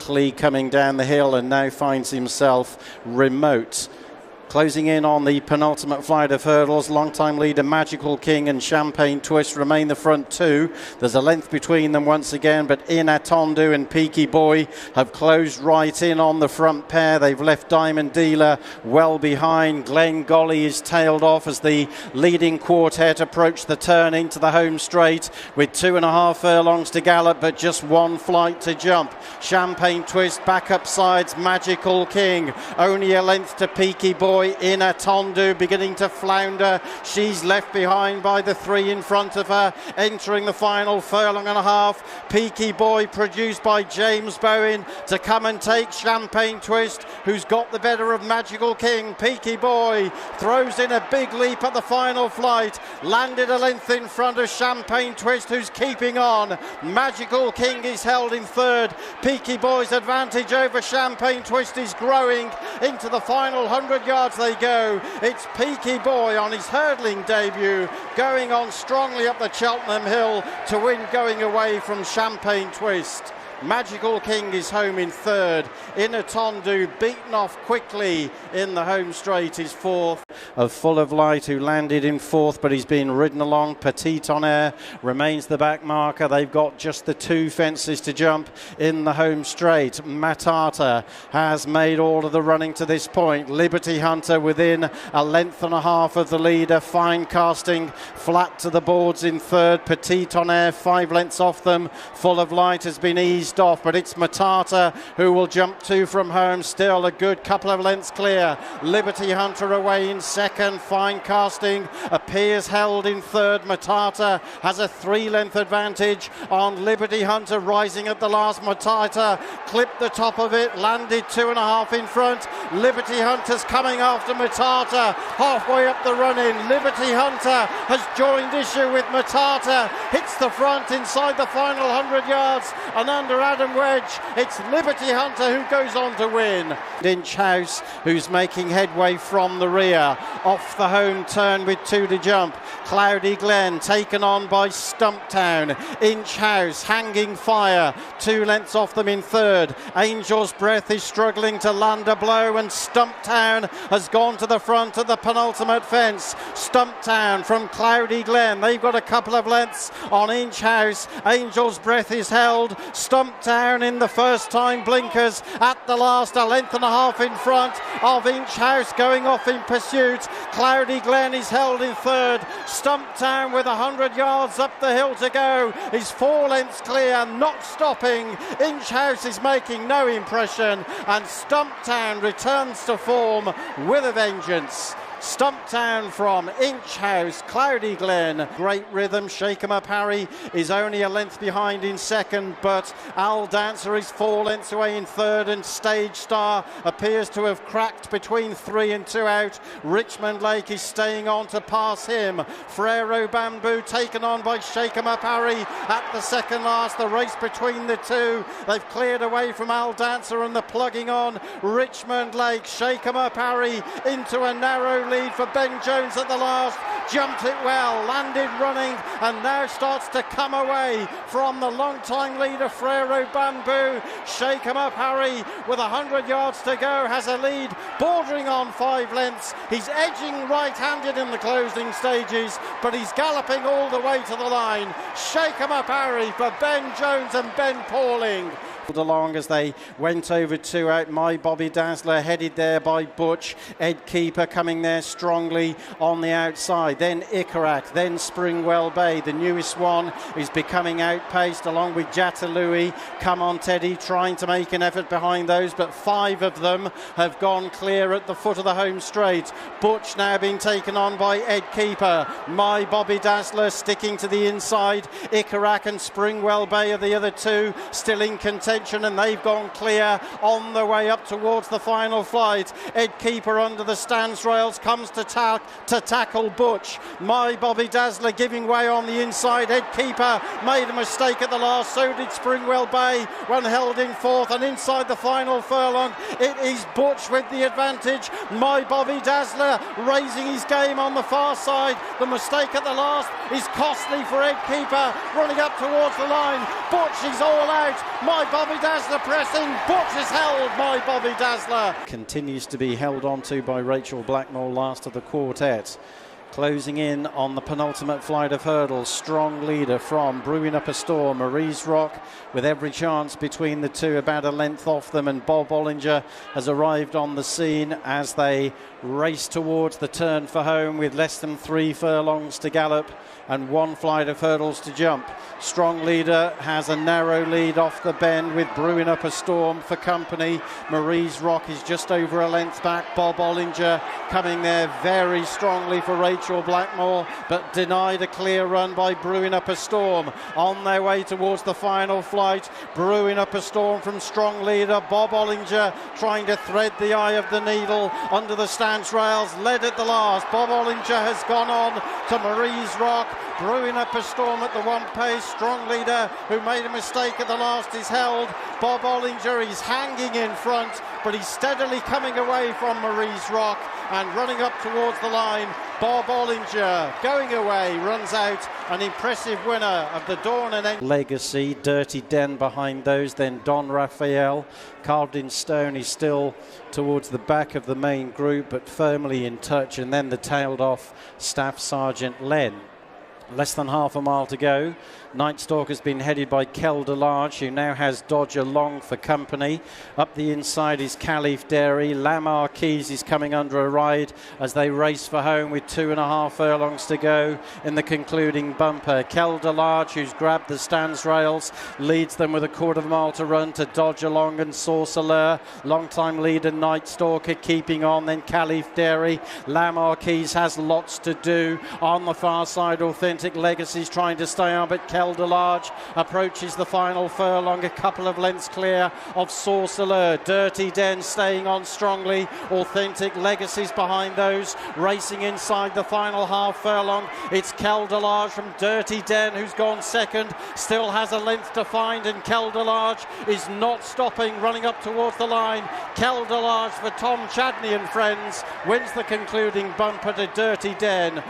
quickly coming down the hill and now finds himself remote. Closing in on the penultimate flight of hurdles, long-time leader Magical King and Champagne Twist remain the front two. There's a length between them once again, but In Atondu and Peaky Boy have closed right in on the front pair. They've left Diamond Dealer well behind. Glen Golly is tailed off as the leading quartet approach the turn into the home straight with 2.5 furlongs to gallop, but just one flight to jump. Champagne Twist back up sides, Magical King only a length to Peaky Boy. In Atondu beginning to flounder. She's left behind by the three in front of her. Entering the final furlong and a half. Peaky Boy, produced by James Bowen, to come and take Champagne Twist, who's got the better of Magical King. Peaky Boy throws in a big leap at the final flight. Landed a length in front of Champagne Twist, who's keeping on. Magical King is held in third. Peaky Boy's advantage over Champagne Twist is growing into the final 100 yards. They go. It's Peaky Boy on his hurdling debut, going on strongly up the Cheltenham Hill to win, going away from Champagne Twist. Magical King is home in third. In Atondu, beaten off quickly in the home straight, is fourth. Of Full of Light, who landed in fourth, but he's been ridden along. Petit Tonnerre remains the back marker. They've got just the two fences to jump in the home straight. Matata has made all of the running to this point. Liberty Hunter within a length and a half of the leader. Fine Casting flat to the boards in third. Petit Tonnerre 5 lengths off them. Full of Light has been eased off, but it's Matata who will jump two from home. Still a good couple of lengths clear. Liberty Hunter away in second. Fine Casting appears held in third. Matata has a 3-length advantage on Liberty Hunter, rising at the last. Matata clipped the top of it, landed 2.5 in front. Liberty Hunter's coming after Matata halfway up the run-in. Liberty Hunter has joined issue with Matata, hits the front inside the final 100 yards, and under Adam Wedge, it's Liberty Hunter who goes on to win. Inch House, who's making headway from the rear, off the home turn with 2 to jump. Cloudy Glen taken on by Stumptown. Inch House hanging fire, 2 lengths off them in third. Angel's Breath is struggling to land a blow, and Stumptown has gone to the front of the penultimate fence. Stumptown from Cloudy Glen, they've got a couple of lengths on Inch House. Angel's Breath is held. Stumptown in the first time blinkers at the last, a length and a half in front of Inch House, going off in pursuit. Cloudy Glen is held in third. Stumptown with 100 yards up the hill to go is 4 lengths clear, not stopping. Inch House is making no impression, and Stumptown returns to form with a vengeance. Stumptown from Inch House, Cloudy Glen, great rhythm. Shake 'em Up Harry is only a length behind in second, but Al Dancer is 4 lengths away in third, and Stage Star appears to have cracked between 3 and 2 out. Richmond Lake is staying on to pass him. Frero Bamboo taken on by Shake 'em Up Harry at the second last. The race between the two. They've cleared away from Al Dancer and the plugging on. Richmond Lake, Shake 'em Up Harry into a narrow lead for Ben Jones at the last. Jumped it well, landed running, and now starts to come away from the long-time leader Frero Bamboo. Shake 'em Up Harry with 100 yards to go has a lead bordering on 5 lengths. He's edging right-handed in the closing stages, but he's galloping all the way to the line. Shake 'em Up Harry for Ben Jones and Ben Pauling. Along as they went over 2 out. My Bobby Dazzler headed there by Butch. Ed Keeper coming there strongly on the outside. Then Ikarak, then Springwell Bay. The newest one is becoming outpaced along with Jatalui. Come on Teddy, trying to make an effort behind those, but 5 of them have gone clear at the foot of the home straight. Butch now being taken on by Ed Keeper. My Bobby Dazzler sticking to the inside. Ikarak and Springwell Bay are the other 2 still in contention, and they've gone clear on the way up towards the final flight. Ed Keeper under the stands rails comes to tackle Butch. My Bobby Dazzler giving way on the inside. Ed Keeper made a mistake at the last, so did Springwell Bay when held in fourth, and inside the final furlong it is Butch with the advantage. My Bobby Dazzler raising his game on the far side. The mistake at the last is costly for Ed Keeper, running up towards the line. Butch is all out. My Bobby Dazzler pressing. Butch is held. My Bobby Dazzler continues to be held on to by Rachel Blackmore, last of the quartet. Closing in on the penultimate flight of hurdles, strong leader from Brewing Up a Storm, Marie's Rock, with every chance between the two, about a length off them, and Bob Olinger has arrived on the scene as they race towards the turn for home with less than 3 furlongs to gallop and 1 flight of hurdles to jump. Strong leader has a narrow lead off the bend with Brewing Up a Storm for company. Marie's Rock is just over a length back. Bob Olinger coming there very strongly for Rachel Blackmore, but denied a clear run by Brewing Up a Storm. On their way towards the final flight, Brewing Up a Storm from strong leader Bob Olinger trying to thread the eye of the needle under the stance rails, led at the last. Bob Olinger has gone on to Marie's Rock. Brewing Up a Storm at the 1 pace. Strong leader who made a mistake at the last is held. Bob Olinger, he's hanging in front, but he's steadily coming away from Marie's Rock and running up towards the line. Bob Olinger going away, runs out, an impressive winner of the Dawn and End Legacy. Dirty Den behind those, then Don Raphael, carved in stone, is still towards the back of the main group but firmly in touch, and then the tailed off Staff Sergeant Len. Less than half a mile to go. Night Stalk has been headed by Kell Delarge, who now has Dodger Long for company. Up the inside is Caliph Dairy. Lamar Keys is coming under a ride as they race for home with 2.5 furlongs to go in the concluding bumper. Kell Delarge, who's grabbed the stands rails, leads them with a 1/4 mile to run to Dodger Long and Sorcerer. Long-time leader Night Stalker keeping on, then Caliph Dairy. Lamar Keys has lots to do. On the far side, Authentic Legacy's trying to stay on, but Kell Delarge approaches the final furlong, a couple of lengths clear of Sorcerer. Dirty Den staying on strongly. Authentic Legacy's behind those, racing inside the final half furlong. It's Kell Delarge from Dirty Den who's gone second, still has a length to find, and Kell Delarge is not stopping, running up towards the line. Kell Delarge for Tom Chadney and friends wins the concluding bumper to Dirty Den.